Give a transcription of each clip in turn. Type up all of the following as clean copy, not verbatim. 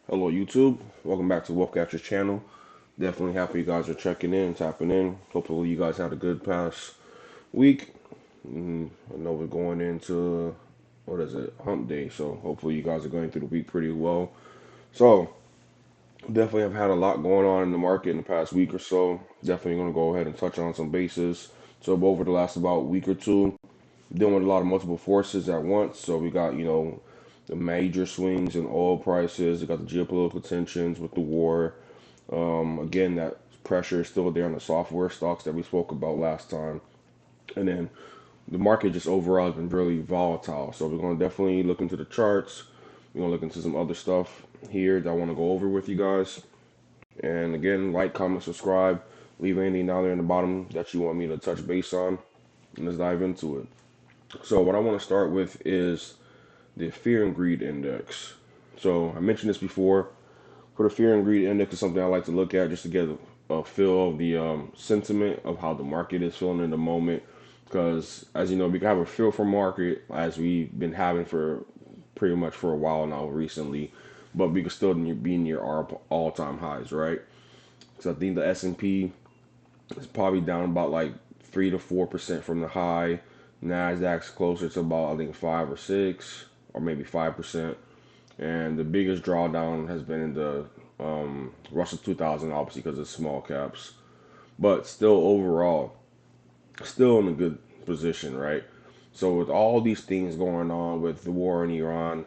Hello YouTube, welcome back to Wolf Capture's channel. Definitely happy you guys are checking in, tapping in. Hopefully you guys had a good past week. I know we're going into, what is it, hump day, so hopefully you guys are going through the week pretty well. So, definitely have had a lot going on in the market in the past week or so. Definitely going to go ahead and touch on some bases. So over the last about week or two, dealing with a lot of multiple forces at once. So we got, the major swings in oil prices. We got the geopolitical tensions with the war. Again, that pressure is still there on the software stocks that we spoke about last time. And then the market just overall has been really volatile. So we're going to definitely look into the charts. We're going to look into some other stuff here that I want to go over with you guys. And again, like, comment, subscribe. Leave anything down there in the bottom that you want me to touch base on. And let's dive into it. So what I want to start with is the fear and greed index. So I mentioned this before. For the fear and greed index is something I like to look at just to get a feel of the sentiment of how the market is feeling in the moment. Because as you know, we can have a feel for market as we've been having for pretty much for a while now recently, but we can still be near our all-time highs, right? So I think the S&P is probably down about like 3 to 4% from the high. Nasdaq's closer to about I think 5 or 6 or maybe 5%. And the biggest drawdown has been in the Russell 2000, obviously because it's small caps, but still overall, still in a good position, right? So with all these things going on with the war in Iran,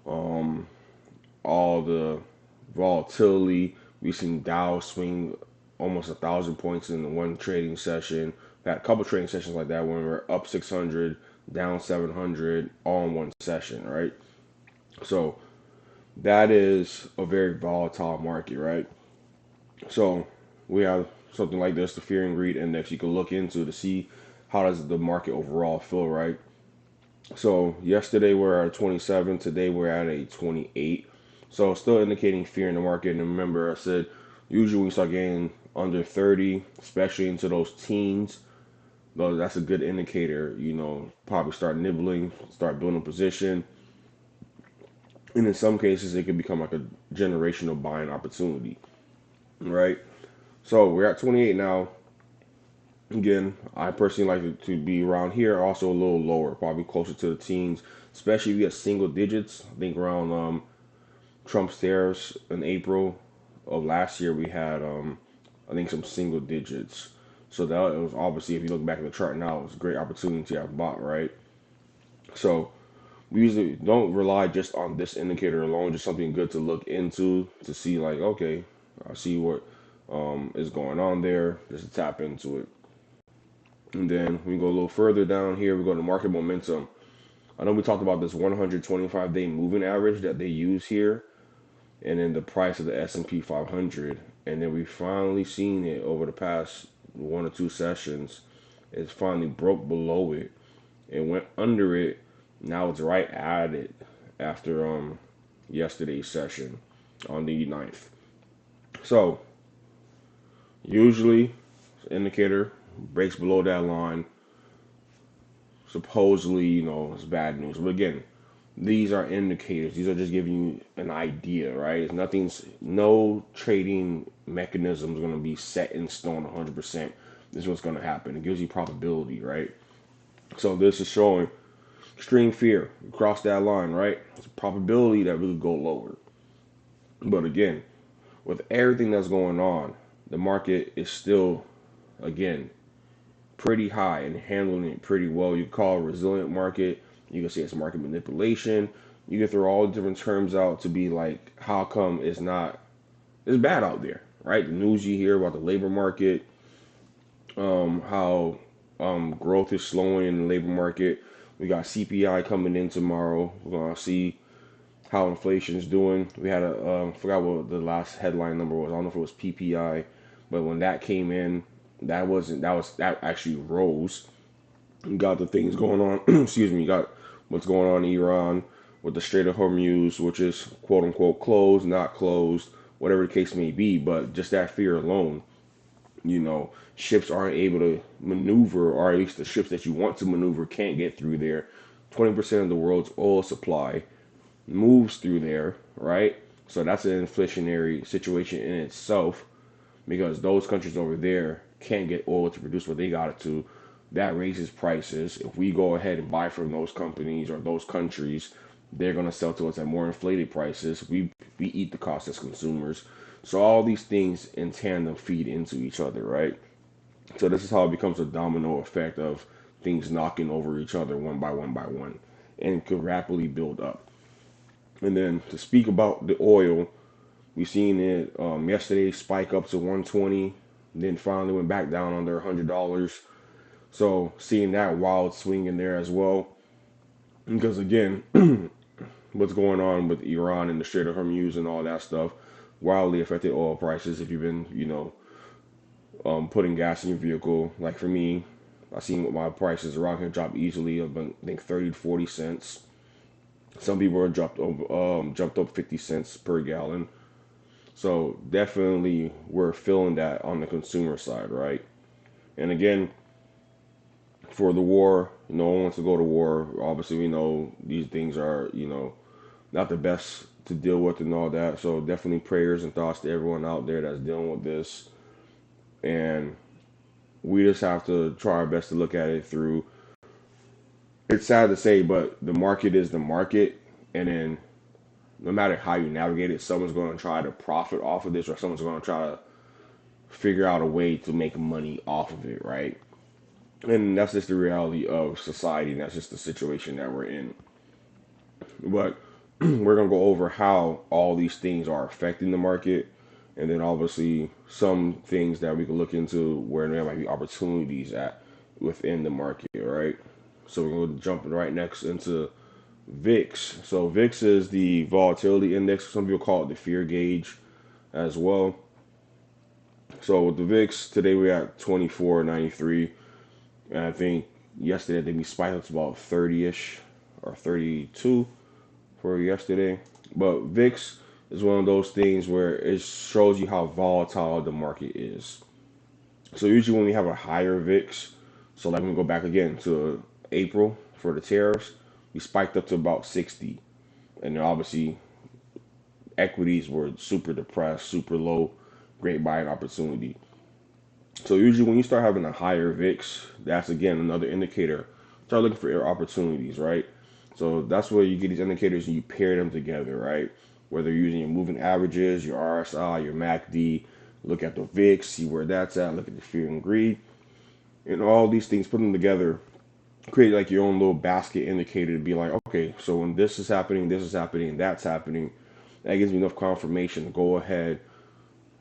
um, all the volatility, we've seen Dow swing almost 1,000 points in one trading session. We had a couple trading sessions like that when we are up 600, down 700, all in one session, right? So that is a very volatile market, right? So we have something like this, the fear and greed index you can look into to see how does the market overall feel, right? So yesterday we're at 27, today we're at a 28. So still indicating fear in the market. And remember I said usually when you start getting under 30, especially into those teens, though that's a good indicator, probably start nibbling, start building position. And in some cases it could become like a generational buying opportunity, right? So we're at 28 now. Again, I personally like it to be around here, also a little lower, probably closer to the teens, especially if you get single digits. I think around Trump's tariffs in April of last year, we had I think some single digits. So that it was obviously, if you look back at the chart now, it was a great opportunity I bought, right? So we usually don't rely just on this indicator alone, just something good to look into to see like, okay, I see what is going on there, just to tap into it. And then we go a little further down here, we go to market momentum. I know we talked about this 125-day moving average that they use here, and then the price of the S&P 500. And then we finally seen it over the past 1 or 2 sessions. It's finally broke below it and went under it. Now it's right at it after yesterday's session on the 9th. So usually indicator breaks below that line, supposedly, it's bad news. But again, these are indicators. These are just giving you an idea, right? It's nothing's, no trading mechanism is going to be set in stone 100%. This is what's going to happen. It gives you probability, right? So this is showing extreme fear. Cross that line, right? It's a probability that we could go lower. But again, with everything that's going on, the market is still, again, pretty high and handling it pretty well. You call it a resilient market. You can say it's market manipulation. You can throw all the different terms out to be like, how come it's bad out there, right? The news you hear about the labor market, how growth is slowing in the labor market. We got CPI coming in tomorrow. We're gonna see how inflation is doing. We had forgot what the last headline number was. I don't know if it was PPI, but when that came in, that actually rose. You got the things going on. Excuse me. You got what's going on in Iran with the Strait of Hormuz, which is quote unquote closed, not closed, whatever the case may be. But just that fear alone, ships aren't able to maneuver, or at least the ships that you want to maneuver can't get through there. 20% of the world's oil supply moves through there, right? So that's an inflationary situation in itself because those countries over there can't get oil to produce what they got it to. That raises prices. If we go ahead and buy from those companies or those countries, they're going to sell to us at more inflated prices. We eat the cost as consumers. So all these things in tandem feed into each other, right? So this is how it becomes a domino effect of things knocking over each other one by one by one, and could rapidly build up. And then to speak about the oil, we seen it yesterday spike up to 120, then finally went back down under $100. So seeing that wild swing in there as well, because again, what's going on with Iran and the Strait of Hormuz and all that stuff wildly affected oil prices. If you've been, putting gas in your vehicle, like for me, I seen my prices around here drop easily of I think 30 to 40 cents. Some people are jumped up 50 cents per gallon. So definitely we're feeling that on the consumer side, right? And again, for the war, no one wants to go to war. Obviously, we know these things are, not the best to deal with and all that. So definitely prayers and thoughts to everyone out there that's dealing with this. And we just have to try our best to look at it through. It's sad to say, but the market is the market. And then no matter how you navigate it, someone's going to try to profit off of this, or someone's going to try to figure out a way to make money off of it, right? And that's just the reality of society, and that's just the situation that we're in. But we're going to go over how all these things are affecting the market, and then obviously some things that we can look into where there might be opportunities at within the market, right? So we're going to jump right next into VIX. So VIX is the volatility index. Some people call it the fear gauge as well. So with the VIX today we're at 24.93, and I think yesterday I think we spiked up to about 30ish or 32 for yesterday. But VIX is one of those things where it shows you how volatile the market is. So usually when we have a higher VIX, so like we go back again to April for the tariffs, we spiked up to about 60, and then obviously equities were super depressed, super low, great buying opportunity. So usually when you start having a higher VIX, that's again another indicator. Start looking for opportunities, right? So that's where you get these indicators and you pair them together, right? Whether you're using your moving averages, your RSI, your MACD, look at the VIX, see where that's at, look at the fear and greed, and all these things, put them together, create like your own little basket indicator to be like, okay, so when this is happening, that's happening, that gives me enough confirmation to go ahead.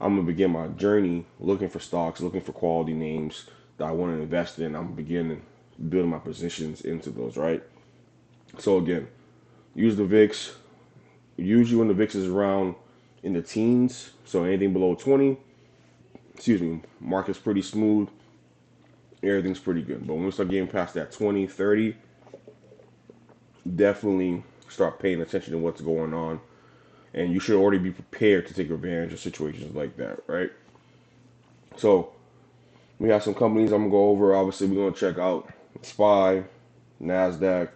I'm gonna begin my journey looking for stocks, looking for quality names that I want to invest in. I'm beginning building my positions into those, right? So again, use the VIX. Usually when the VIX is around in the teens, so anything below 20, market's pretty smooth, everything's pretty good. But when we start getting past that 20, 30, definitely start paying attention to what's going on. And you should already be prepared to take advantage of situations like that, right? So we have some companies I'm gonna go over. Obviously, we're gonna check out SPY, Nasdaq.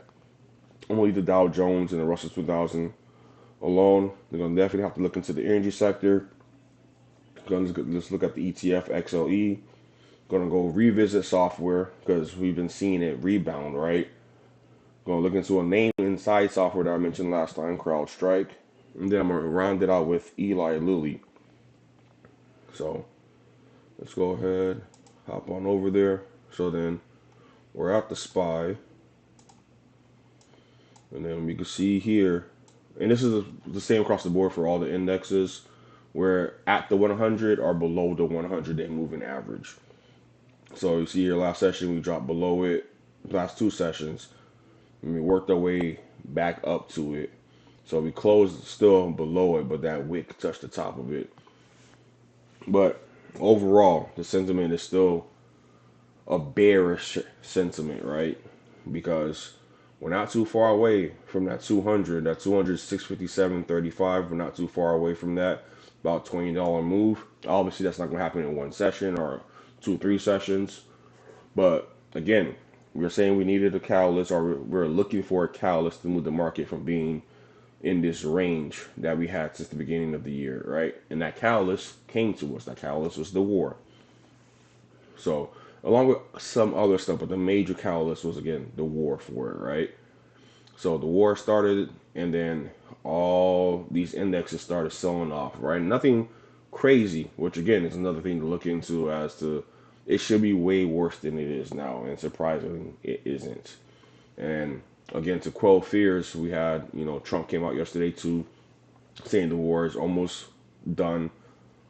I'm gonna leave the Dow Jones and the Russell 2000 alone. They're gonna definitely have to look into the energy sector. Let's look at the ETF XLE. Gonna go revisit software because we've been seeing it rebound, right? Gonna look into a name inside software that I mentioned last time, CrowdStrike. And then I'm gonna round it out with Eli Lilly. So let's go ahead, hop on over there. So then we're at the SPY, and then we can see here, and this is the same across the board for all the indexes. We're at the 100 or below the 100-day moving average. So you see here, last session we dropped below it. Last two sessions, and we worked our way back up to it. So we closed still below it, but that wick touched the top of it. But overall, the sentiment is still a bearish sentiment, right? Because we're not too far away from that 200. That 200 is 657.35. We're not too far away from that. About $20 move. Obviously, that's not going to happen in one session or 2-3 sessions. But again, we're saying we needed a catalyst, or we're looking for a catalyst to move the market from being in this range that we had since the beginning of the year, right? And that catalyst came to us. That catalyst was the war. So, along with some other stuff, but the major catalyst was, again, the war for it, right? So the war started, and then all these indexes started selling off, right? Nothing crazy, which again is another thing to look into as to it should be way worse than it is now, and surprisingly, it isn't. And again, to quell fears, we had, Trump came out yesterday too, saying the war is almost done,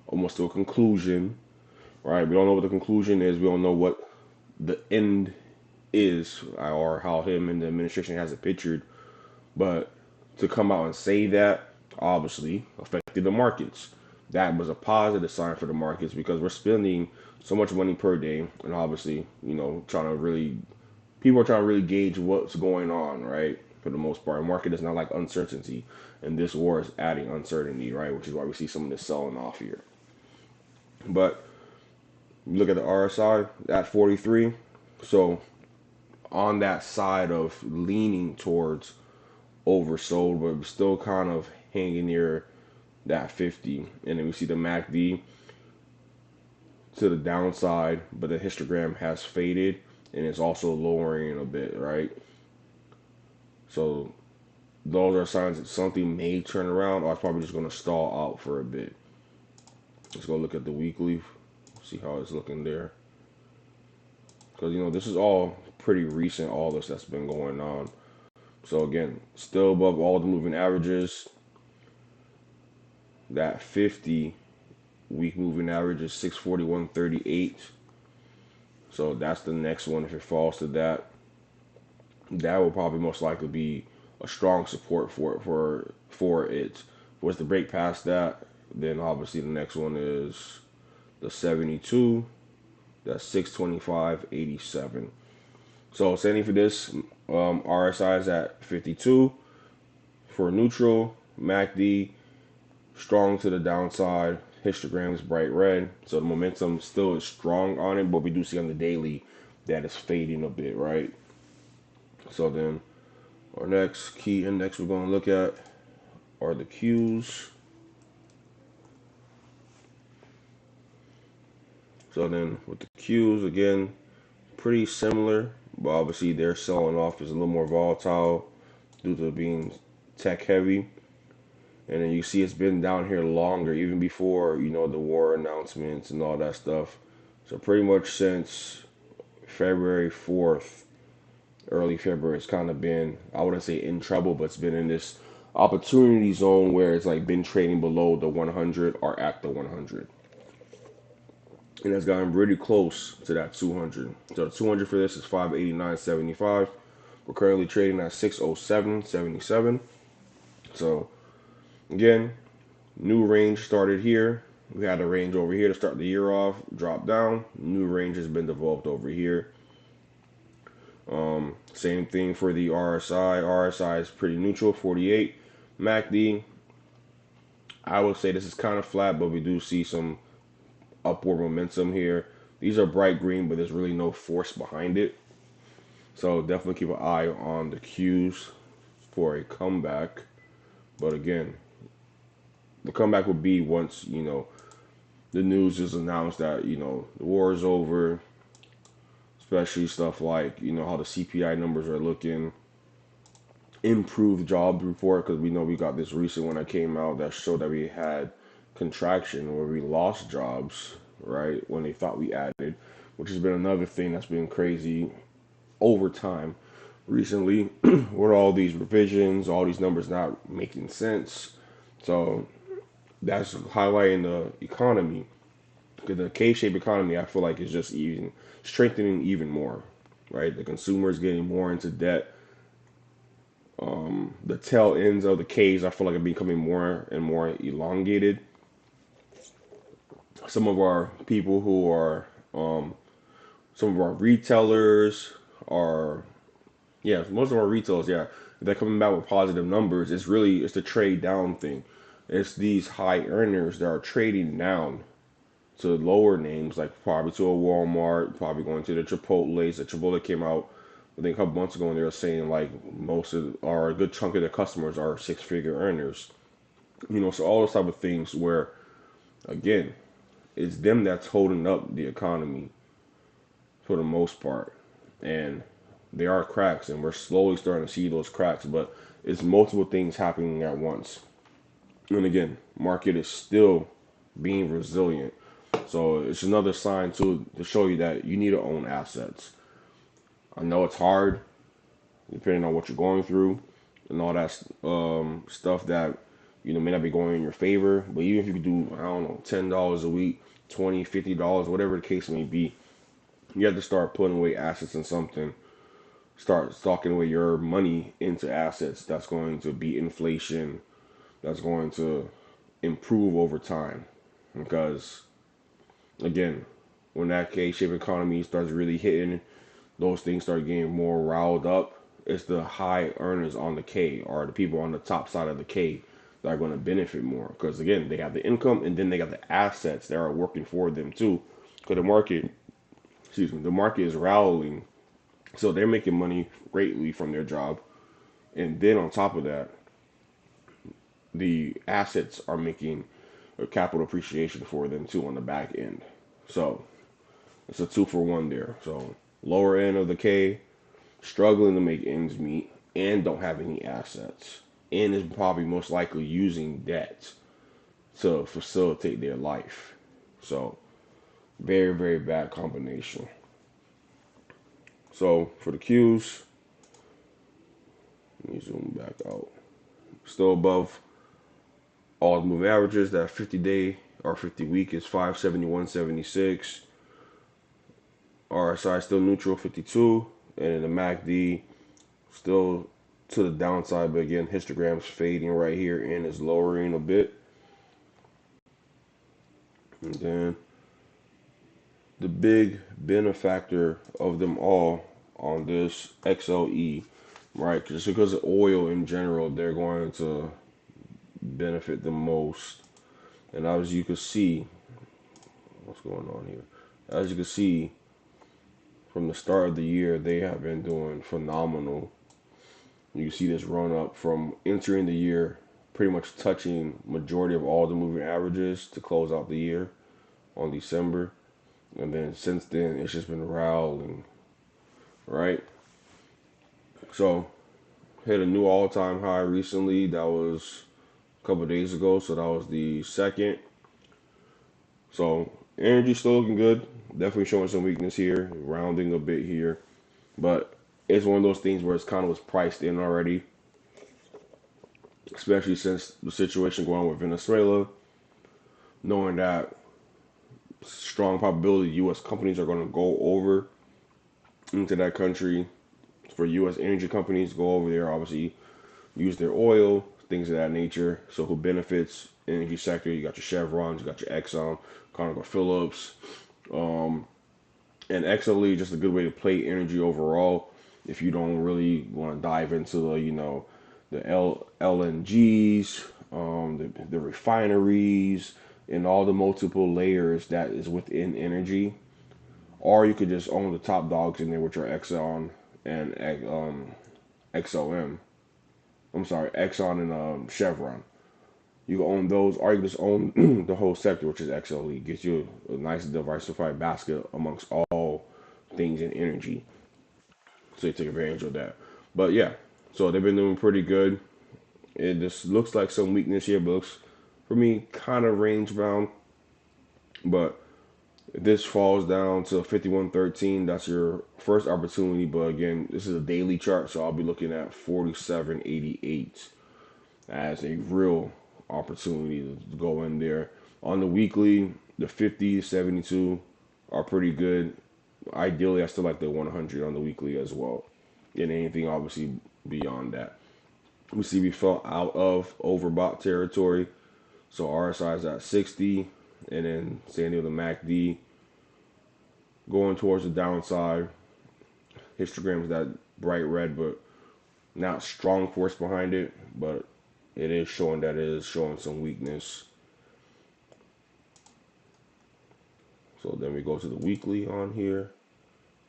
almost to a conclusion, right? We don't know what the conclusion is. We don't know what the end is, or how him and the administration has it pictured. But to come out and say that obviously affected the markets. That was a positive sign for the markets because we're spending so much money per day, and obviously, trying to really people are trying to really gauge what's going on, right? For the most part, the market does not like uncertainty, and this war is adding uncertainty, right? Which is why we see some of this selling off here. But look at the RSI at 43. So on that side of leaning towards oversold, but still kind of hanging near that 50. And then we see the MACD to the downside, but the histogram has faded and it's also lowering a bit, right? So those are signs that something may turn around, or it's probably just going to stall out for a bit. Let's go look at the weekly, see how it's looking there. Because, this is all pretty recent, all this that's been going on. So again, still above all the moving averages. That 50-week moving average is 641.38. So that's the next one. If it falls to that, that will probably most likely be a strong support for it. For it was to break past that, then obviously the next one is the 72. That's 625.87. So standing for this, RSI is at 52 for neutral. MACD strong to the downside. Histogram is bright red, so the momentum still is strong on it, but we do see on the daily that it's fading a bit, right? So then our next key index we're going to look at are the Qs. So then with the Qs, again, pretty similar, but obviously their selling off is a little more volatile due to being tech heavy. And then you see it's been down here longer, even before, the war announcements and all that stuff. So pretty much since February 4th, early February, it's kind of been, I wouldn't say in trouble, but it's been in this opportunity zone where it's like been trading below the 100 or at the 100. And it's gotten really close to that 200. So the 200 for this is 589.75. We're currently trading at 607.77. So again, new range started here. We had a range over here to start the year off, drop down. New range has been developed over here. Same thing for the RSI. RSI is pretty neutral, 48. MACD, I would say this is kind of flat, but we do see some upward momentum here. These are bright green, but there's really no force behind it. So definitely keep an eye on the Qs for a comeback. But again, the comeback would be once, the news is announced that, the war is over, especially stuff like, how the CPI numbers are looking, improved job report, because we know we got this recent one that came out that showed that we had contraction where we lost jobs, right, when they thought we added, which has been another thing that's been crazy over time recently with all these revisions, all these numbers not making sense. So that's highlighting the economy, because the K-shaped economy, I feel like, is just even strengthening even more, right? The consumer is getting more into debt. The tail ends of the K's, I feel like, are becoming more and more elongated. Some of our people who are, some of our retailers are, yeah, most of our retailers, yeah, they're coming back with positive numbers. It's the trade down thing. It's these high earners that are trading down to lower names, like probably to a Walmart, probably going to the Chipotle's. The Chipotle came out I think a couple months ago, and they were saying like most of or a good chunk of their customers are six-figure earners. So all those type of things where again, it's them that's holding up the economy for the most part, and there are cracks, and we're slowly starting to see those cracks, but it's multiple things happening at once. And again, market is still being resilient. So it's another sign to show you that you need to own assets. I know it's hard, depending on what you're going through and all that stuff that may not be going in your favor. But even if you could do, I don't know, $10 a week, $20, $50, whatever the case may be, you have to start putting away assets in something. Start stocking away your money into assets that's going to beat inflation, that's going to improve over time. Because again, when that K-shaped economy starts really hitting, those things start getting more riled up. It's the high earners on the K or the people on the top side of the K that are going to benefit more. Because again, they have the income and then they got the assets that are working for them too. Because the market is rallying, so they're making money greatly from their job, and then on top of that, the assets are making a capital appreciation for them too on the back end. So it's a two for one there. So lower end of the K, struggling to make ends meet, and don't have any assets, and is probably most likely using debt to facilitate their life. So very, very bad combination. So for the Qs, let me zoom back out. Still above all the moving averages. That 50-day or 50-week is 571.76. RSI still neutral, 52, and the MACD still to the downside, but again, histogram's fading right here and is lowering a bit. And then the big benefactor of them all on this XLE, right? Just because of oil in general, they're going to benefit the most. And as you can see, what's going on here? As you can see, from the start of the year, they have been doing phenomenal. You see this run up from entering the year, pretty much touching majority of all the moving averages to close out the year on December. And then since then, it's just been rallying, right? So, hit a new all-time high recently. That was a couple of days ago. So that was the second. So energy still looking good. Definitely showing some weakness here, rounding a bit here. But it's one of those things where it's kind of was priced in already, especially since the situation going on with Venezuela, knowing that strong probability U.S. companies are going to go over into that country. For U.S. energy companies, go over there, obviously use their oil, things of that nature. So who benefits? Energy sector, you got your Chevrons, you got your Exxon, ConocoPhillips, and XLE, just a good way to play energy overall. If you don't really want to dive into the LNGs, the refineries, and all the multiple layers that is within energy, or you could just own the top dogs in there, which are Exxon and XOM. I'm sorry, Exxon and Chevron. You can own those, or you can just own the whole sector, which is XLE. Gets you a nice diversified basket amongst all things in energy. So you take advantage of that. But yeah, so they've been doing pretty good. It just looks like some weakness here, but looks for me kind of range bound. But if this falls down to 51.13, that's your first opportunity. But again, this is a daily chart, so I'll be looking at 47.88 as a real opportunity to go in there. On the weekly, the 50, 72 are pretty good. Ideally, I still like the 100 on the weekly as well. And anything obviously beyond that. We see we fell out of overbought territory. So RSI is at 60. And then same deal, the MACD going towards the downside. Histogram is that bright red, but not strong force behind it. But it is showing that it is showing some weakness. So then we go to the weekly on here.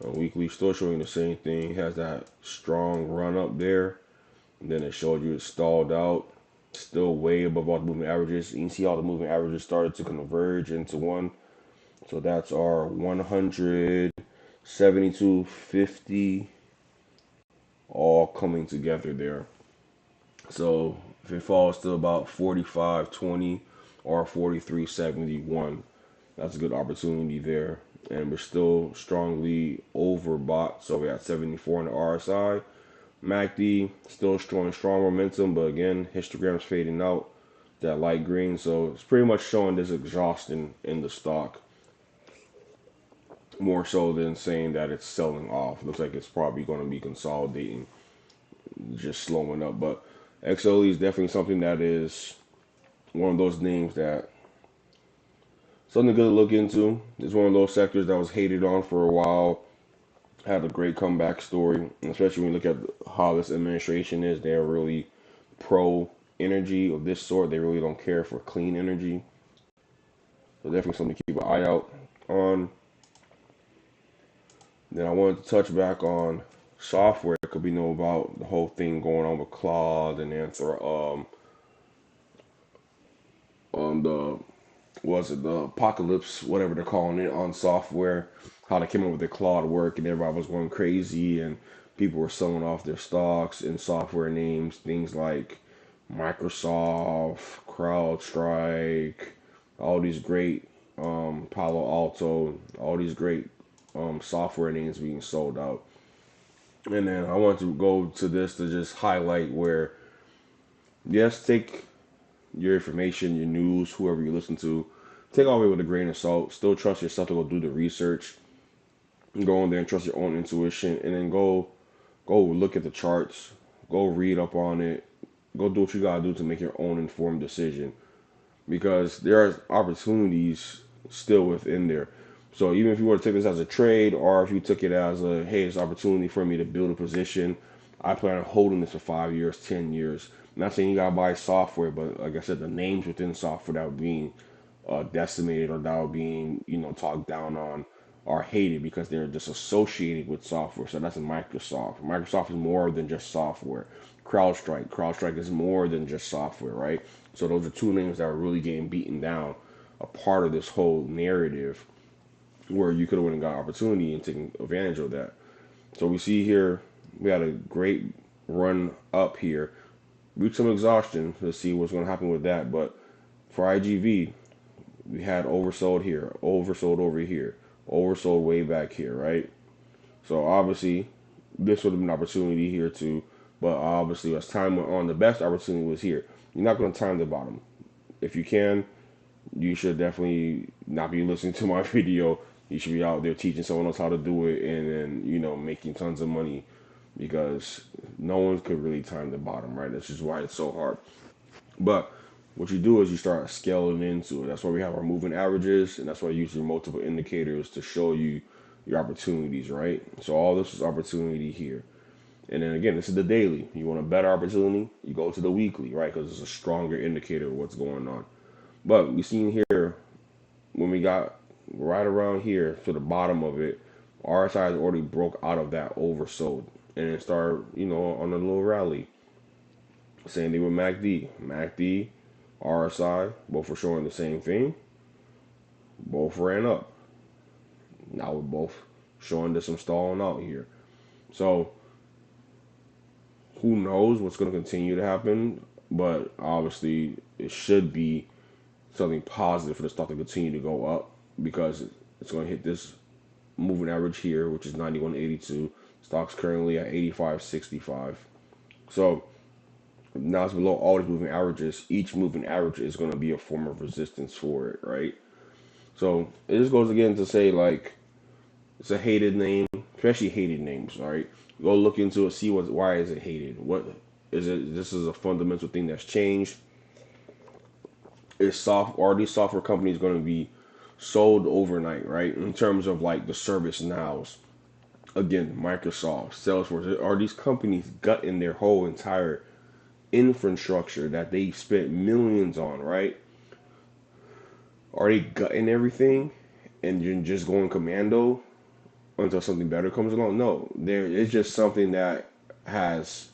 Weekly still showing the same thing. It has that strong run up there. And then it showed you it stalled out. Still way above all the moving averages. You can see all the moving averages started to converge into one. So that's our 100, 72.50 all coming together there. So if it falls to about 45.20 or 43.71, that's a good opportunity there. And we're still strongly overbought. So we're at 74 on the RSI. MACD still showing strong momentum, but again, histogram's fading out, that light green. So it's pretty much showing this exhaustion in the stock, more so than saying that it's selling off. Looks like it's probably going to be consolidating, just slowing up. But XLE is definitely something that is one of those names that something good to look into. It's one of those sectors that was hated on for a while, had a great comeback story, especially when you look at how this administration is. They're really pro energy of this sort. They really don't care for clean energy. So definitely something to keep an eye out on. Then I wanted to touch back on software because we know about the whole thing going on with Claude and the was it the apocalypse, whatever they're calling it, on software, how they came up with the Claude work, and everybody was going crazy, and people were selling off their stocks in software names, things like Microsoft, CrowdStrike, all these great Palo Alto, all these great software names being sold out. And then I want to go to this to just highlight where, yes, take your information, your news, whoever you listen to, take all of it with a grain of salt. Still trust yourself to go do the research. Go in there and trust your own intuition, and then go look at the charts. Go read up on it. Go do what you gotta do to make your own informed decision. Because there are opportunities still within there. So even if you were to take this as a trade, or if you took it as a, hey, it's an opportunity for me to build a position, I plan on holding this for 5 years, 10 years. I'm not saying you gotta buy software, but like I said, the names within software that are being decimated or that are being, talked down on are hated because they're just associated with software. So that's a Microsoft. Microsoft is more than just software. CrowdStrike is more than just software, right? So those are two names that are really getting beaten down, a part of this whole narrative where you could have went and got opportunity and taken advantage of that. So we see here we had a great run up here, reach some exhaustion. Let's see what's going to happen with that. But for IGV, we had oversold here, oversold over here, oversold way back here, right? So obviously, this would have been an opportunity here too. But obviously, as time went on, the best opportunity was here. You're not going to time the bottom. If you can, you should definitely not be listening to my video. You should be out there teaching someone else how to do it, and then making tons of money, because no one could really time the bottom, right? That's just why it's so hard. But what you do is you start scaling into it. That's why we have our moving averages, and that's why I use your multiple indicators to show you your opportunities, right? So all this is opportunity here. And then again, this is the daily. You want a better opportunity, you go to the weekly, right? Because it's a stronger indicator of what's going on. But we seen here when we got right around here to the bottom of it, RSI has already broke out of that oversold and it started, on a little rally. Same thing with MACD. MACD, RSI, both were showing the same thing. Both ran up. Now we're both showing there's some stalling out here. So who knows what's going to continue to happen? But obviously, it should be something positive for the stock to continue to go up, because it's going to hit this moving average here, which is 91.82. Stock's currently at 85.65. So now it's below all these moving averages. Each moving average is going to be a form of resistance for it, right? So it just goes again to say, like, it's a hated name, especially hated names, all right? Go look into it, see why is it hated. What is it? This is a fundamental thing that's changed. Are these software companies going to be sold overnight, right? In terms of like the service nows, again, Microsoft, Salesforce, are these companies gutting their whole entire infrastructure that they spent millions on, right? Are they gutting everything and you're just going commando? until something better comes along. No, there it's just something that has,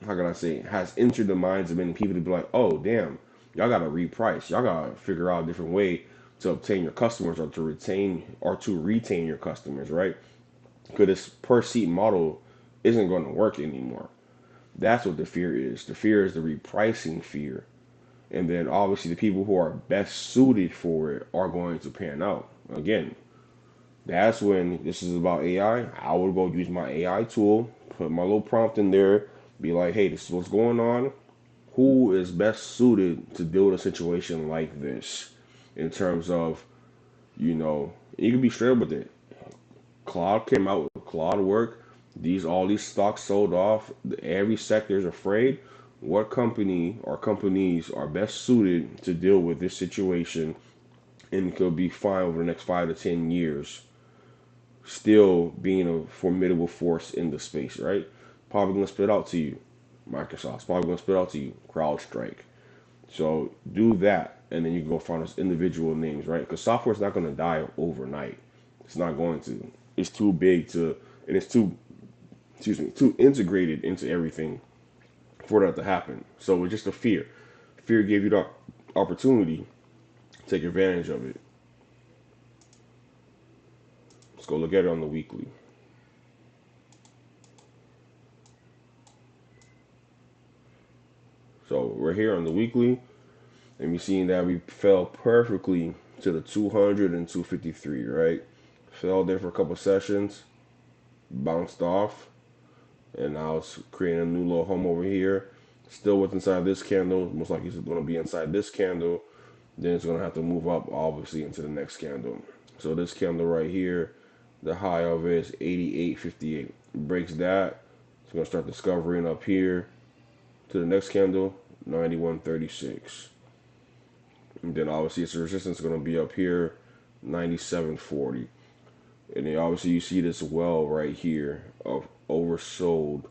how can I say, has entered the minds of many people to be like, oh damn, y'all gotta reprice, y'all gotta figure out a different way to obtain your customers or to retain your customers, right? Because this per seat model isn't going to work anymore. That's what the fear is. The fear is the repricing fear. And then obviously the people who are best suited for it are going to pan out. Again, that's when this is about AI. I would go use my AI tool, put my little prompt in there, be like, hey, this is what's going on. Who is best suited to deal with a situation like this in terms of, you can be straight up with it. Claude came out with Claude work. All these stocks sold off. Every sector is afraid. What company or companies are best suited to deal with this situation and could be fine over the next 5 to 10 years, still being a formidable force in the space, right? Probably gonna spit out to you, Microsoft's probably gonna spit out to you, CrowdStrike. So do that, and then you can go find those individual names, right? Because software is not gonna die overnight. It's not going to. It's too big to, and it's too, excuse me, too integrated into everything for that to happen. So it's just a fear. Fear gave you the opportunity to take advantage of it. Let's go look at it on the weekly. So we're here on the weekly, and we're seeing that we fell perfectly to the 200 and 253, right? Fell there for a couple sessions, bounced off, and now it's creating a new little home over here. Still with inside this candle, most likely it's going to be inside this candle. Then it's going to have to move up, obviously, into the next candle. So this candle right here, the high of it is 88.58. Breaks that, it's going to start discovering up here to the next candle, 91.36. And then obviously its resistance is going to be up here, 97.40. And then obviously you see this well right here of oversold.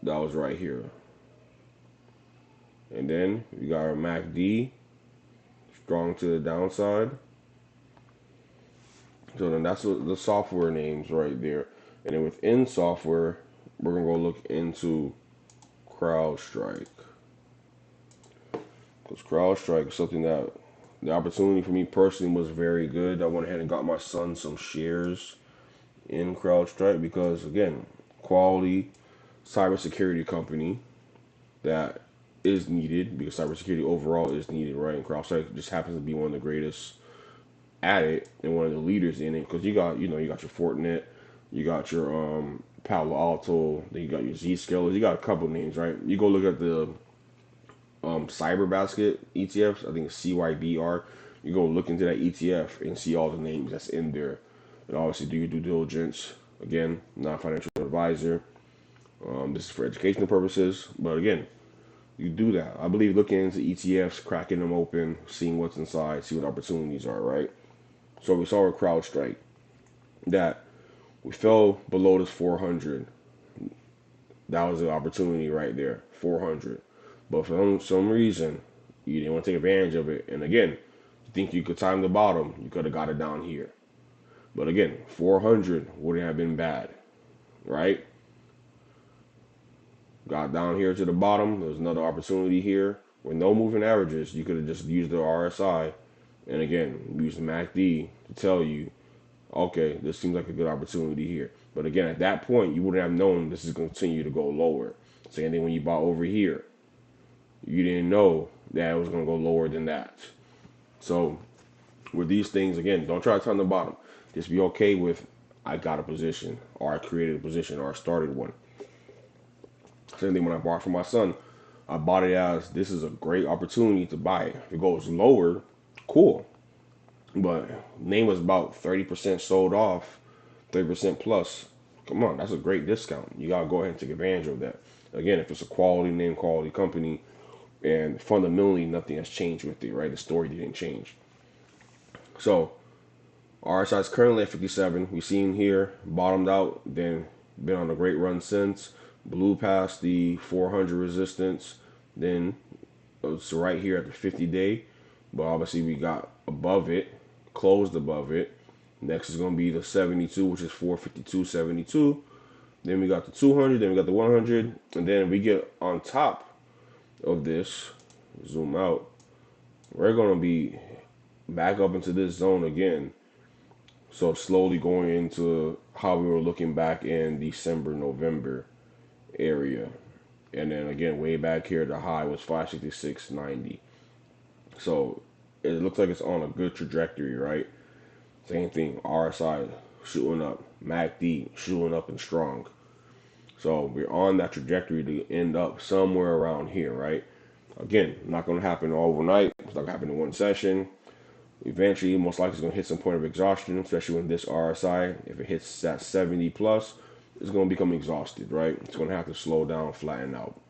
That was right here. And then we got our MACD strong to the downside. So then that's the software names right there. And then within software, we're gonna go look into CrowdStrike. Because CrowdStrike is something that the opportunity for me personally was very good. I went ahead and got my son some shares in CrowdStrike because, again, quality cybersecurity company that is needed, because cybersecurity overall is needed, right? And CrowdStrike just happens to be one of the greatest at it and one of the leaders in it, because you got your Fortinet, you got your Palo Alto, then you got your Zscaler, you got a couple names, right? You go look at the Cyber Basket ETFs, I think it's CYBR. You go look into that ETF and see all the names that's in there, and obviously do your due diligence. Again, not a financial advisor. This is for educational purposes, but again, you do that. I believe looking into ETFs, cracking them open, seeing what's inside, see what opportunities are, right? So we saw with CrowdStrike that we fell below this 400. That was the opportunity right there, 400. But for some reason, you didn't want to take advantage of it. And again, you think you could time the bottom, you could have got it down here. But again, 400 wouldn't have been bad, right? Got down here to the bottom. There's another opportunity here with no moving averages. You could have just used the RSI and again use the MACD to tell you, okay, this seems like a good opportunity here. But again, at that point, you wouldn't have known this is going to continue to go lower. Same thing when you bought over here. You didn't know that it was going to go lower than that. So with these things, again, don't try to time the bottom. Just be okay with, I got a position, or I created a position, or I started one. Same thing when I bought for my son. I bought it as, this is a great opportunity to buy it. If it goes lower, cool. But name was about 30% sold off, 30% plus. Come on, that's a great discount. You gotta go ahead and take advantage of that. Again, if it's a quality name, quality company, and fundamentally nothing has changed with it, right? The story didn't change. So RSI is currently at 57. We've seen here, bottomed out, then been on a great run since. Blew past the 400 resistance, then it's right here at the 50-day. But obviously we got above it, closed above it. Next is going to be the 72, which is 452.72. Then we got the 200, then we got the 100, and then we get on top of this, zoom out, we're going to be back up into this zone again. So slowly going into how we were looking back in December, November area. And then again, way back here, the high was 566.90. So it looks like it's on a good trajectory, right? Same thing, RSI shooting up, MACD shooting up and strong. So we're on that trajectory to end up somewhere around here, right? Again, not going to happen overnight. It's not going to happen in one session. Eventually, most likely, it's going to hit some point of exhaustion, especially when this RSI, if it hits that 70 plus, it's going to become exhausted, right? It's going to have to slow down, flatten out.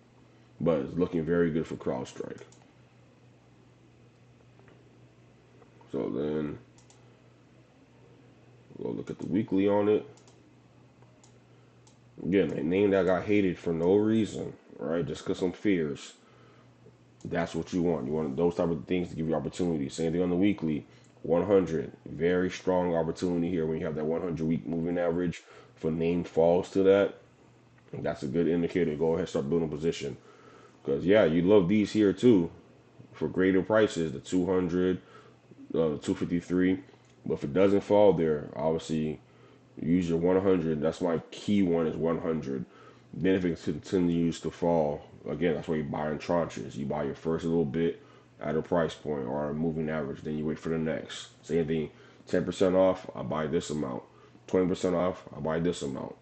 But it's looking very good for CrowdStrike. So then we'll look at the weekly on it. Again, a name that got hated for no reason, right? Just because some fears. That's what you want. You want those type of things to give you opportunity. Same thing on the weekly. 100, very strong opportunity here when you have that 100 week moving average. If a name falls to that, that's a good indicator. Go ahead and start building position. Because, yeah, you love these here too for greater prices, the 200, 253. But if it doesn't fall there, obviously use your 100. That's my key one is 100. Then if it continues to fall, again, that's why you buy in tranches. You buy your first little bit at a price point or a moving average. Then you wait for the next. Same thing, 10% off, I buy this amount. 20% off, I buy this amount.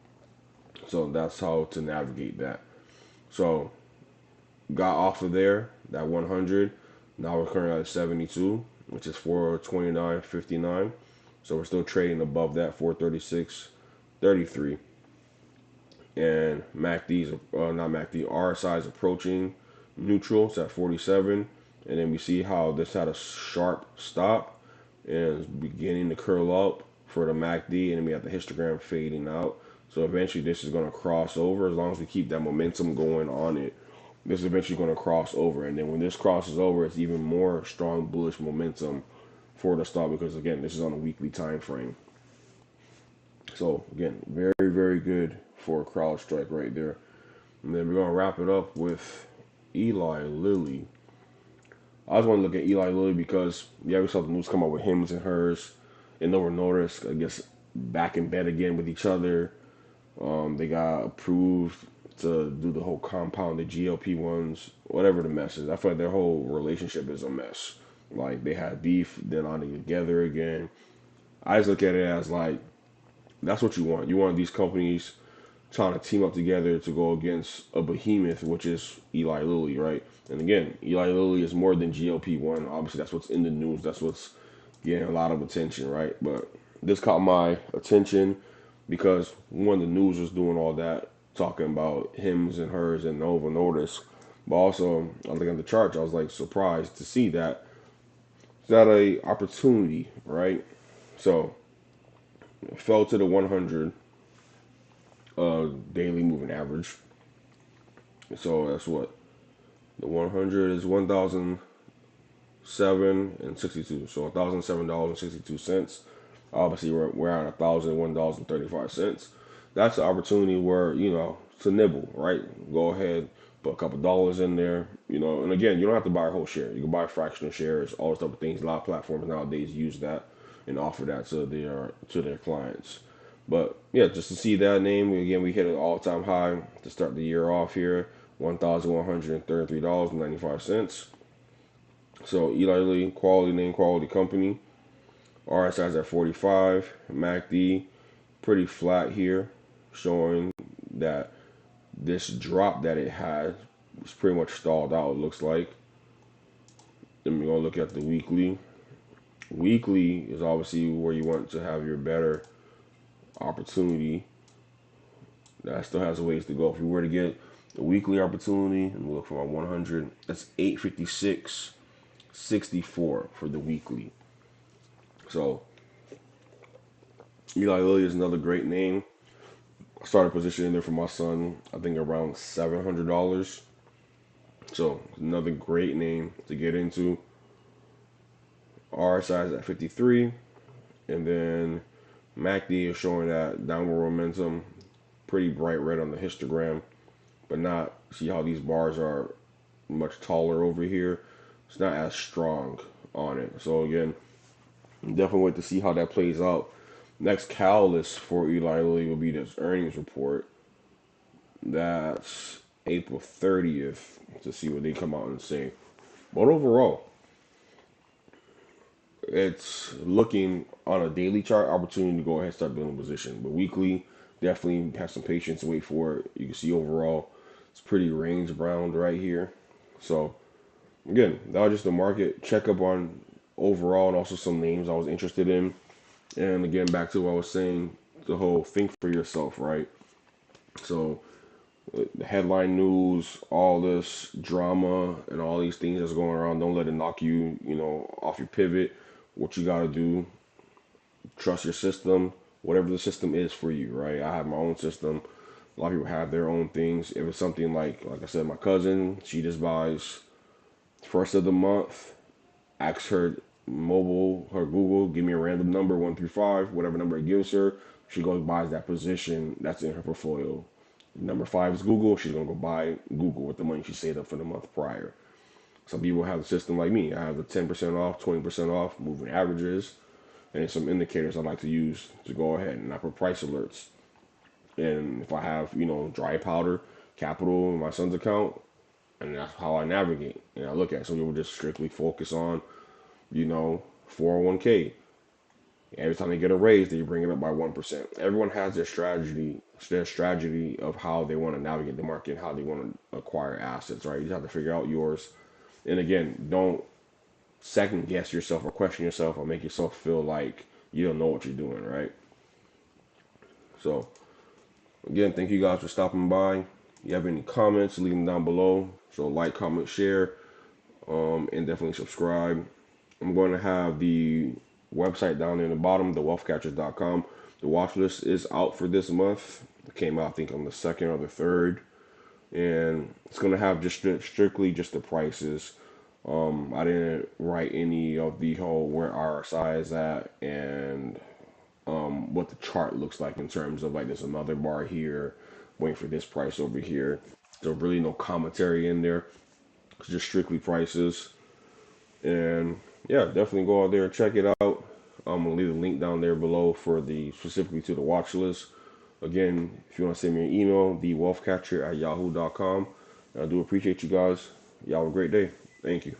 So that's how to navigate that. So got off of there, that 100. Now we're currently at 72, which is 429.59. So we're still trading above that 436.33. And MACD's not MACD, RSI is approaching neutral. It's at 47, and then we see how this had a sharp stop and is beginning to curl up for the MACD, and then we have the histogram fading out. So eventually, this is going to cross over as long as we keep that momentum going on it. This is eventually going to cross over, and then when this crosses over, it's even more strong bullish momentum for the stock because again, this is on a weekly time frame. So again, very, very good for CrowdStrike right there. And then we're going to wrap it up with Eli Lilly. I just want to look at Eli Lilly because, yeah, we saw the news come out with hims and hers. And Novo Nordisk, I guess, back in bed again with each other. They got approved to do the whole compounded GLP-1s, whatever the mess is. I feel like their whole relationship is a mess. Like, they had beef, then on together again. I just look at it as like, that's what you want. You want these companies trying to team up together to go against a behemoth, which is Eli Lilly, right? And again, Eli Lilly is more than GLP-1. Obviously, that's what's in the news. That's what's getting a lot of attention, right? But this caught my attention because one, the news was doing all that, talking about hims and hers and Novo Nordisk. But also, I was looking at the chart, I was like surprised to see that. Is that a opportunity, right? So, it fell to the 100 daily moving average. So that's what the 100 is 1,007.62. So $1,007.62. Obviously, we're at $1,001.35. That's an opportunity where to nibble, right? Go ahead, put a couple dollars in there, And again, you don't have to buy a whole share. You can buy fractional shares, all those type of things. A lot of platforms nowadays use that and offer that to their clients. But yeah, just to see that name again, we hit an all-time high to start the year off here, $1,133.95. So Eli Lilly, quality name, quality company. RSI is at 45. MACD pretty flat here, showing that this drop that it had was pretty much stalled out. It looks like. Then we're gonna look at the weekly. Weekly is obviously where you want to have your better opportunity. That still has a ways to go. If you were to get a weekly opportunity and look for my 100, that's 856.64 for the weekly. So Eli Lilly is another great name. I started positioning there for my son, I think around $700. So another great name to get into. RSI is at 53, and then MACD is showing that downward momentum, pretty bright red on the histogram, but not, see how these bars are much taller over here. It's not as strong on it. So again, definitely wait to see how that plays out. Next catalyst for Eli Lilly will be this earnings report. That's April 30th to see what they come out and say. But overall, it's looking on a daily chart opportunity to go ahead and start building position. But weekly, definitely have some patience and wait for it. You can see overall, it's pretty range bound right here. So again, that was just the market checkup on overall and also some names I was interested in. And again, back to what I was saying, the whole think for yourself, right? So the headline news, all this drama and all these things that's going around, don't let it knock you, off your pivot. What you got to do, trust your system, whatever the system is for you, right? I have my own system. A lot of people have their own things. If it's something like I said, my cousin, she just buys first of the month, asks her mobile, her Google, give me a random number, 1 through 5, whatever number it gives her. She goes buys that position that's in her portfolio. Number 5 is Google. She's gonna go buy Google with the money she saved up for the month prior. Some people have a system like me. I have the 10% off, 20% off, moving averages, and some indicators I like to use to go ahead and I put price alerts. And if I have, dry powder, capital in my son's account, and that's how I navigate. And I look at some people just strictly focus on, 401k. Every time they get a raise, they bring it up by 1%. Everyone has their strategy of how they want to navigate the market, how they want to acquire assets, right? You just have to figure out yours. And again, don't second guess yourself or question yourself or make yourself feel like you don't know what you're doing, right? So again, thank you guys for stopping by. If you have any comments, leave them down below. So like, comment, share, and definitely subscribe. I'm going to have the website down in the bottom, thewealthcatchers.com. The watch list is out for this month. It came out, I think, on the 2nd or the 3rd. And it's going to have just strictly just the prices. I didn't write any of the whole where RSI is at and what the chart looks like in terms of like there's another bar here, waiting for this price over here. So really no commentary in there. It's just strictly prices. And yeah, definitely go out there and check it out. I'm gonna leave a link down there below for the specifically to the watch list. Again, if you want to send me an email, thewealthcatcher@yahoo.com. I do appreciate you guys. Y'all have a great day. Thank you.